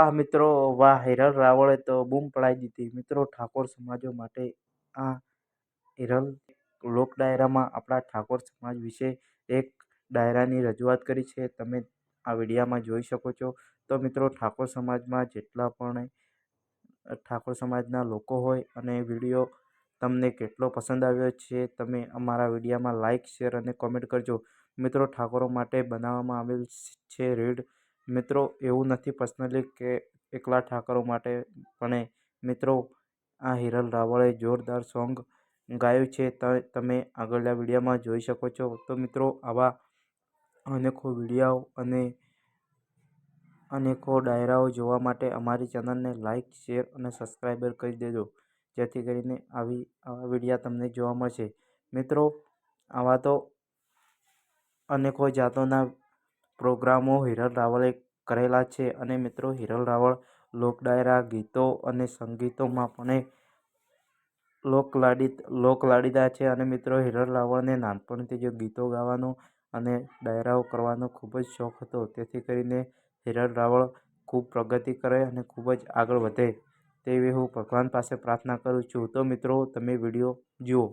વાહ મિત્રો વાહ! હિરલ રાવળે તો બૂમ પડાવી દીધી. મિત્રો ઠાકોર સમાજો માટે આ હિરલ લોક ડાયરામાં આપણા ઠાકોર સમાજ વિશે એક ડાયરાની રજૂઆત કરી છે. તમે આ વિડીયામાં જોઈ શકો છો. તો મિત્રો ઠાકોર સમાજમાં જેટલા પણ ઠાકોર સમાજના લોકો હોય અને વિડીયો તમને કેટલો પસંદ આવ્યો છે, તમે અમારા વિડીયામાં લાઇક, શેર અને કોમેન્ટ કરજો. મિત્રો ઠાકોરો માટે બનાવવામાં આવેલ છે રીડ. મિત્રો એવું નથી પર્સનલી કે એકલા ઠાકોરો માટે, પણ મિત્રો આ હિરલ રાવળે જોરદાર સોંગ ગાયું છે. તમે આગળના વિડીયોમાં જોઈ શકો છો. તો મિત્રો આવા અનેકો વિડીયો અને અનેકો ડાયરાઓ જોવા માટે અમારી ચેનલને લાઇક, શેર અને સબસ્ક્રાઈબર કરી દેજો, જેથી કરીને આવા વિડીયા તમને જોવા મળશે. મિત્રો આવા તો અનેકો જાતોના પ્રોગ્રામો હિરલ રાવળે કરેલા છે અને મિત્રો હિરલ રાવળ લોક ડાયરા, ગીતો અને સંગીતોમાં પણ લોકલાડીલા છે. અને મિત્રો હિરલ રાવળને નાનપણથી જ ગીતો ગાવાનો અને ડાયરાઓ કરવાનો ખૂબ જ શોખ હતો. તેથી કરીને હિરલ રાવળ ખૂબ પ્રગતિ કરે અને ખૂબ જ આગળ વધે તેવી હું ભગવાન પાસે પ્રાર્થના કરું છું. તો મિત્રો તમે વિડીયો જુઓ.